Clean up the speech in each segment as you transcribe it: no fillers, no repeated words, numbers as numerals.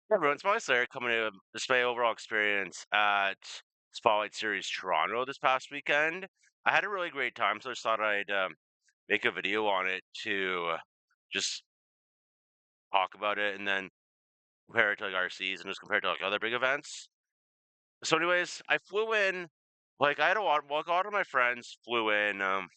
Hey everyone, it's Molly Slayer coming to display my overall experience at Spotlight Series Toronto this past weekend. I had a really great time, so I just thought I'd make a video on it to just talk about it and then compare it to like RCs and just compare it to like other big events. So, anyways, I flew in, like I had a lot of my friends flew in on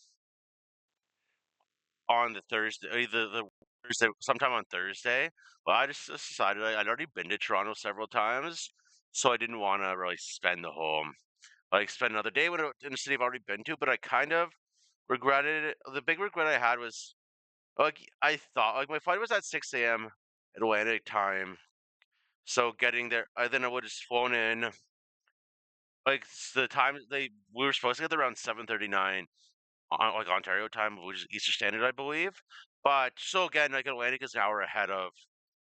the Thursday, the Thursday, sometime on Thursday. But I just decided I'd already been to Toronto several times, so I didn't want to really spend the whole like spend another day in a city I've already been to, but I kind of regretted it. The big regret I had was like I thought like my flight was at 6 a.m. Atlantic time, so getting there, then I would have flown in like the time we were supposed to get there around 7:39 on like Ontario time, which is Eastern Standard, I believe. But so again, like Atlantic is an hour ahead of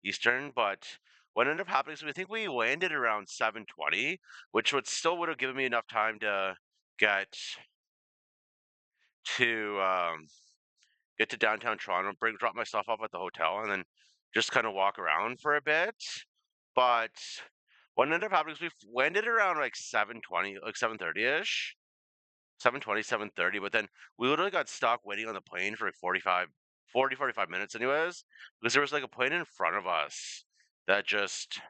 Eastern, but what ended up happening is I think we landed around 7:20, which would have given me enough time to get to get to downtown Toronto, drop my stuff off at the hotel, and then just kind of walk around for a bit. But what ended up happening is we landed around like 7:20, like 7:30 ish, 7:20, 7:30. But then we literally got stuck waiting on the plane for like 45 minutes, anyways, because there was like a plane in front of us that just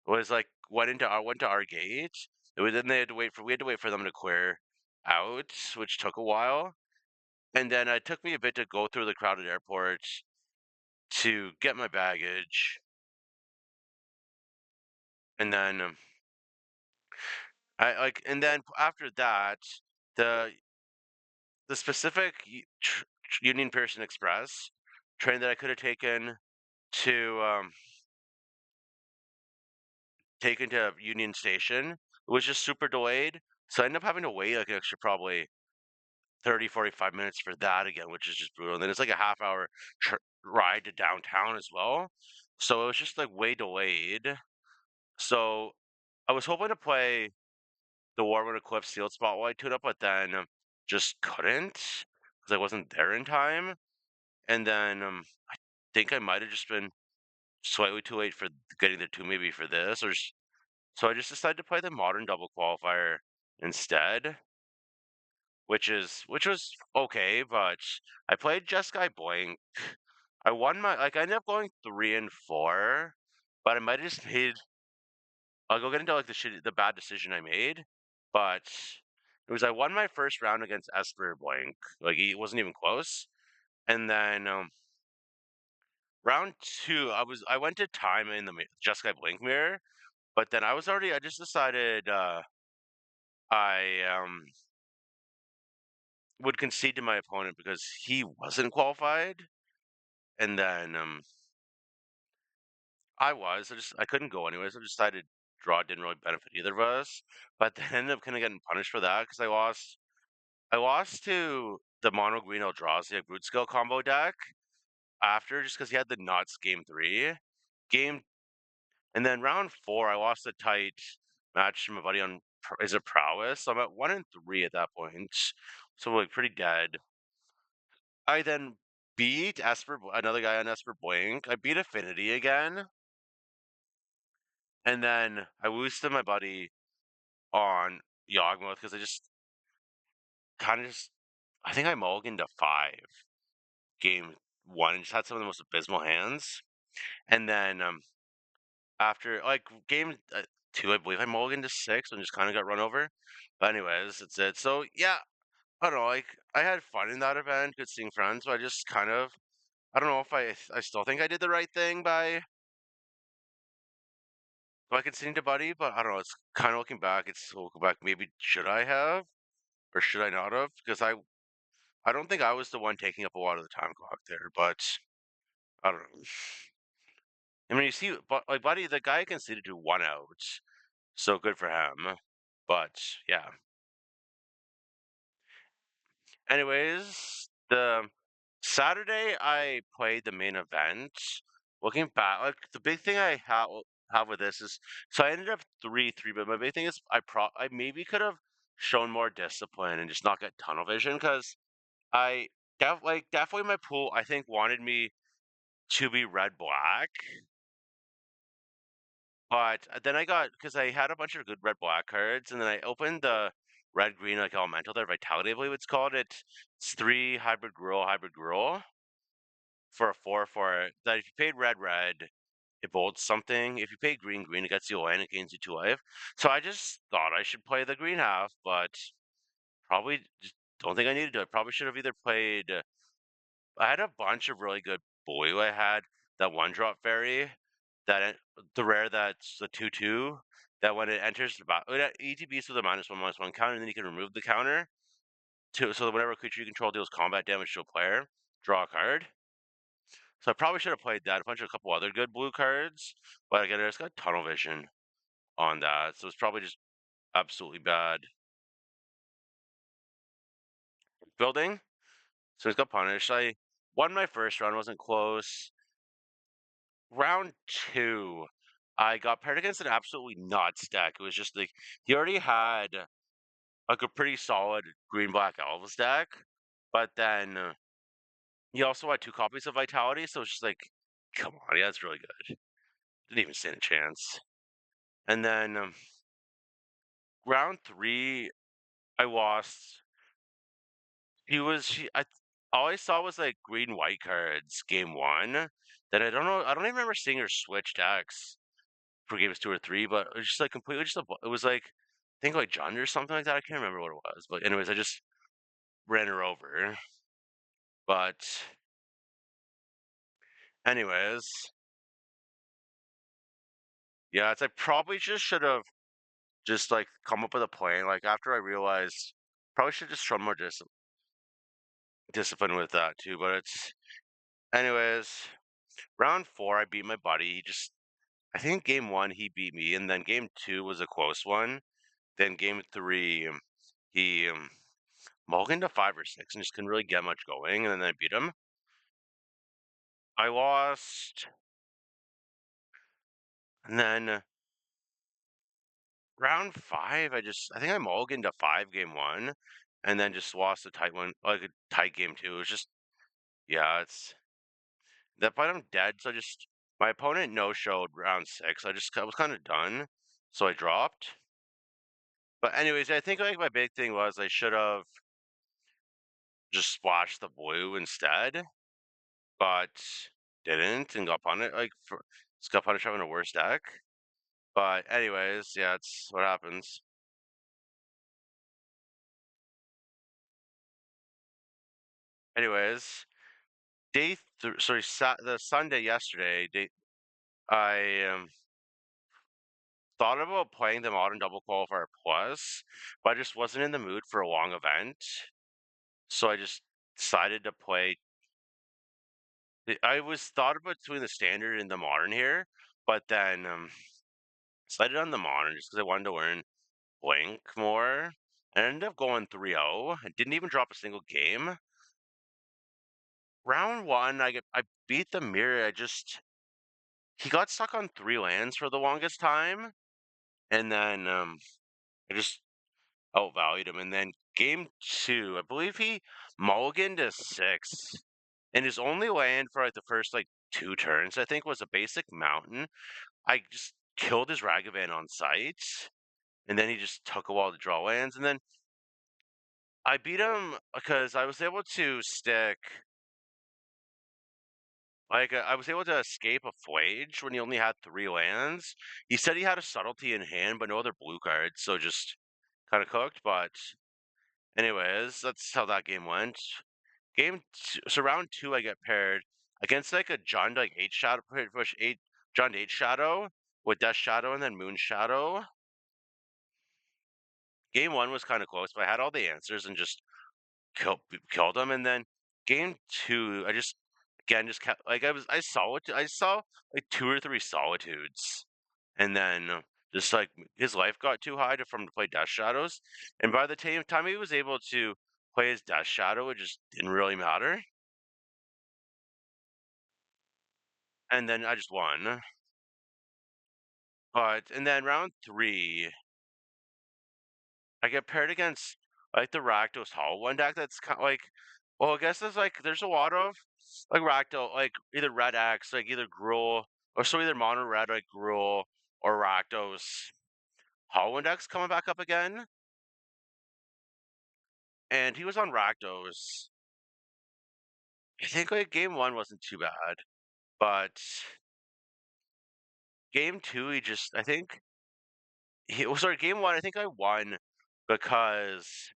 was like went to our gate. Then they had to wait for we had to wait for them to clear out, which took a while. And then it took me a bit to go through the crowded airport to get my baggage, and then and then after that, the the specific Union Pearson Express train that I could have to um, taken to Union Station was just super delayed. So I ended up having to wait like an extra probably 30, 45 minutes for that again, which is just brutal. And then it's like a half hour ride to downtown as well. So it was just like way delayed. So I was hoping to play the Warwood Eclipse Sealed Spotlight tune up, but then just couldn't because I wasn't there in time. And then I think I might have just been slightly too late for getting there too, maybe for this, so I just decided to play the modern double qualifier instead, which was okay, but I played Jeskai Blank. I ended up going 3-4, but I might have just made I'll go get into like the bad decision I made, but it was I won my first round against Esper Blank. Like he wasn't even close. And then round two, I went to time in the Jeskai Blink mirror, but then I just decided I would concede to my opponent because he wasn't qualified, and then I couldn't go anyways. I decided draw didn't really benefit either of us, but then ended up kind of getting punished for that because I lost to the mono green Eldrazi root skill combo deck after just because he had the nuts game, and then round four I lost a tight match to my buddy on is it prowess. So I'm at 1-3 at that point, so like pretty dead. I then beat another guy on Esper Blink. I beat Affinity again, and then I lose to my buddy on Yawgmoth because I just kind of just I think I mulliganed to 5 game 1 and just had some of the most abysmal hands. And then after like game 2, I believe I mulliganed to 6 and just kind of got run over. But anyways, that's it. So yeah, I don't know. Like I had fun in that event, good seeing friends. But I just kind of I don't know if I still think I did the right thing by conceding to Buddy, but I don't know. It's kind of looking back. Maybe should I have or should I not have? Because I don't think I was the one taking up a lot of the time clock there, but I don't know. I mean, you see, but like Buddy, the guy conceded to 1 out, so good for him. But yeah. Anyways, the Saturday I played the main event. Looking back, like the big thing I have with this is so I ended up 3-3, but my big thing is I maybe could have shown more discipline and just not get tunnel vision because I definitely my pool I think wanted me to be red black But then I got because I had a bunch of good red black cards, and then I opened the red green like elemental there, vitality, I believe it's called. It's three hybrid gruel for a 4/4. That if you paid red, it bolts something. If you pay green, it gets you away and it gains you 2 life. So I just thought I should play the green half, but probably just don't think I needed to. I probably should have either played. I had a bunch of really good blue. I had that one drop fairy, the rare that's the 2/2 that when it enters the battle, it ETBs with a -1/-1 counter, and then you can remove the counter to so that whenever a creature you control deals combat damage to a player, draw a card. So I probably should have played that. A couple other good blue cards, but again, I just got tunnel vision on that, so it's probably just absolutely bad building. So he's got punished. I won my first round, wasn't close. Round two, I got paired against an absolutely nuts deck. It was just like he already had like a pretty solid green black elves deck, but then he also had two copies of Vitality, so it's just like, come on, yeah, that's really good. Didn't even stand a chance. And then round three, I lost. I all I saw was like green white cards game one. Then I don't know. I don't even remember seeing her switch decks for games two or three, but it was just like completely it was like I think like John or something like that. I can't remember what it was, but anyways, I just ran her over. But anyways, yeah, it's I probably just should have just like come up with a plan. Like after I realized, probably should just show more discipline with that too. But it's anyways. Round four, I beat my buddy. I think game one he beat me, and then game two was a close one. Then game three, he mulliganed to 5 or 6 and just couldn't really get much going, and then I beat him. I lost, and then round five, I think I mulliganed to 5 game one, and then just lost a tight one, like a tight game two. It was just yeah, it's that point I'm dead. So my opponent no showed round six. I was kind of done, so I dropped. But anyways, I think like my big thing was I should have just splashed the blue instead, but didn't and got punished just got punished having a worse deck. But anyways, yeah, it's what happens. Anyways, the Sunday yesterday, I thought about playing the Modern Double Qualifier Plus, but I just wasn't in the mood for a long event, so I just decided to play. I was thought about between the standard and the modern here, but then decided on the modern just because I wanted to learn Blink more. I ended up going 3-0. I didn't even drop a single game. Round one, I beat the mirror. He got stuck on 3 lands for the longest time, and then I just outvalued him. And then game two, I believe he mulliganed to 6, and his only land for like the first like 2 turns, I think, was a basic mountain. I just killed his Ragavan on sight, and then he just took a while to draw lands, and then I beat him because I was able to stick. I was able to escape a Flage when he only had 3 lands. He said he had a subtlety in hand, but no other blue cards, so just kind of cooked. But anyways, that's how that game went. So round two, I get paired against like a John like 8 shadow push 8 John 8 shadow with Death Shadow and then Moon Shadow. Game one was kind of close, but I had all the answers and just killed him. And then game two, I just again just kept like I saw like 2 or 3 solitudes, and then just like his life got too high from to play Death Shadows, and by the time he was able to play his Death Shadow, it just didn't really matter. And then I just won. But and then round three, I get paired against like the Rakdos Hollow One deck that's kind of like, well, I guess there's a lot of like Rakdos, like either Red X, like either Gruul, or so either Mono Red, like Gruul, or Rakdos Holodeck coming back up again, and he was on Rakdos. I think like game one wasn't too bad, but game two he just I think he was sorry game one I think I won because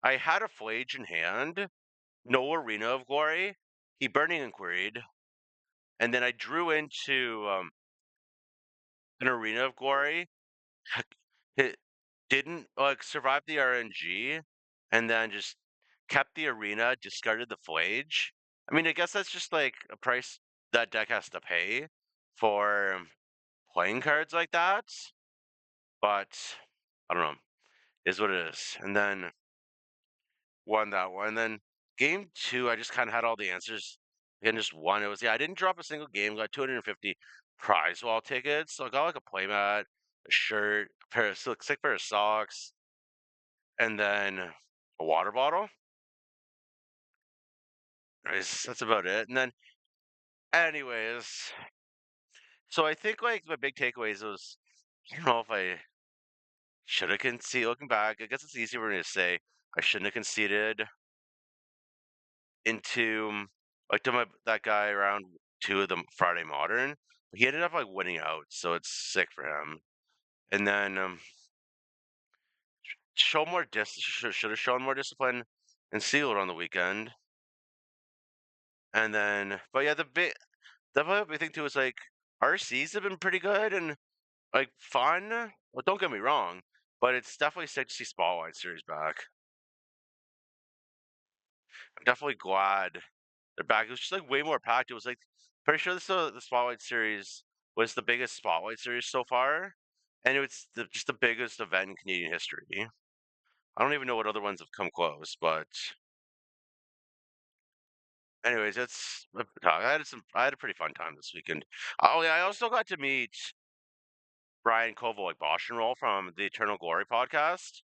I had a Flage in hand, no Arena of Glory, he Burning Inquired, and then I drew into an Arena of Glory. It didn't like survive the RNG, and then just kept the arena, discarded the Flage. I mean, I guess that's just like a price that deck has to pay for playing cards like that. But I don't know, is what it is. And then won that one. And then game two, I just kind of had all the answers and just won. It was I didn't drop a single game. Got 250 prize wall tickets. So I got like a playmat, a shirt, a pair of sick pair of socks, and then a water bottle. That's about it. And then, anyways, so I think like my big takeaways was I don't know if I should have conceded. Looking back, I guess it's easier for me to say I shouldn't have conceded into like to my that guy around two of the Friday Modern. But he ended up like winning out, so it's sick for him. And then should have shown more discipline and sealed on the weekend. And then, but yeah, the big thing too is like RCs have been pretty good and like fun. Well, don't get me wrong, but it's definitely sick to see Spotlight series back. I'm definitely glad they're back. It was just like way more packed. It was like pretty sure the Spotlight series was the biggest Spotlight series so far, and it was just the biggest event in Canadian history. I don't even know what other ones have come close, but anyways, that's I had a pretty fun time this weekend. Oh yeah, I also got to meet Brian Koval, like Bosch and Roll from the Eternal Glory podcast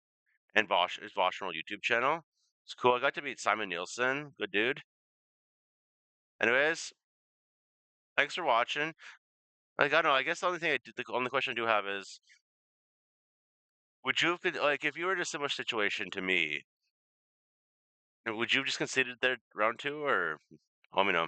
and his Bosch and Roll YouTube channel. It's cool. I got to meet Simon Nielsen, good dude. Anyways, thanks for watching. Like I don't know. I guess the only question I do have is, would you have like if you were in a similar situation to me, would you have just conceded there round two or let me know?